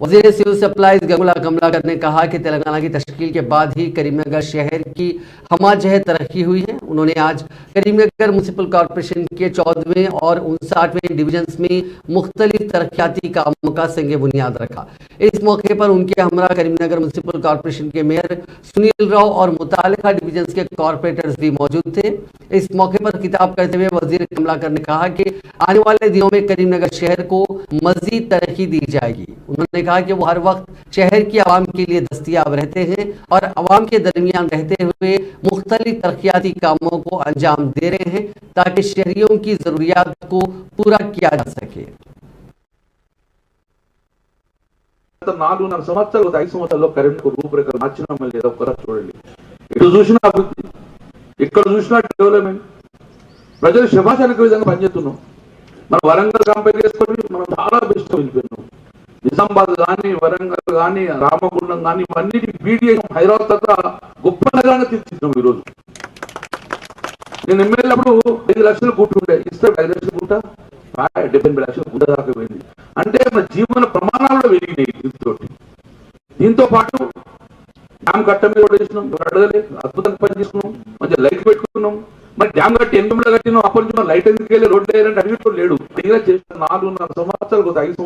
वज़ीर civil supplies Gangula Kamlakar ने कहा कि तेलंगाना की तश्कील के बाद ही करीमनगर शहर की हमाजह तरक्की हुई है। उन्होंने आज करीमनगर म्युनिसिपल कॉरपोरेशन के 14वें और 59वें डिविजन्स में मुख्तलिफ तरक्याती कामों का संग बुनियाद रखा। इस मौके पर उनके हमरा करीमनगर म्युनिसिपल कॉरपोरेशन के मेयर सुनील राव और मुतालिका डिविजन्स के कॉरपोरेटर्स भी मौजूद थे। इस मौके पर खिताब करते हुए वज़ीर कमलाकर ने कहा कि आने वाले दिनों में करीमनगर शहर को मजीद तरक्की दी जाएगी। उन्होंने कहा कि वो हर वक्त शहर की आवाम के लिए दस्तयाब रहते हैं और आवाम के दरमियान रहते हुए मुख्तलिफ तरक्याती कामों को अंजाम दे रहे हैं ताकि शहरियों की जरूरियात को पूरा किया जा सके। 4 సంవత్సరాలు 5 సంవత్సరాల్లో కరీంనగర్ రూపురేఖలు మార్చినామా లేదా ఒక్కసారి చూడండి. ఇటు చూసినా అభివృద్ధి, ఇక్కడ చూసినా డెవలప్మెంట్, ప్రజలు శభాషానికి విధంగా పనిచేస్తున్నాం. మన వరంగల్ కంపేర్ చేసుకొని మనం చాలా బెస్ట్ వెళ్ళిపోయినాం. నిజామాబాద్ కానీ వరంగల్ కానీ రామగుండం కానీ ఇవన్నీ బీడీఏ హైదరాబాద్ తర్వాత గొప్ప నగరంగా తీర్చిద్దాం. ఈరోజు నేను ఎమ్మెల్యే అప్పుడు 5 లక్షలు కూర్చుంటే ఇస్తే 5 లక్షలు కూట 70 లక్షలు కూట దాకా పోయింది. అంటే మన జీవన ప్రమాణాలు పెరిగినాయి దీంతో పాటు డ్యామ్ కట్ట మీద కూడా చేసినాం, అడగలే అద్భుతంగా పని చేసుకున్నాం, మంచిగా లైట్ పెట్టుకున్నాం. మరి డ్యామ్ కట్టి 8 కట్టినాం, అప్పటి నుంచి లైట్ ఎందుకు వెళ్ళి రోడ్లు వేయాలంటే అడిగి లేడు. చేసిన 4.5 సంవత్సరాలు 5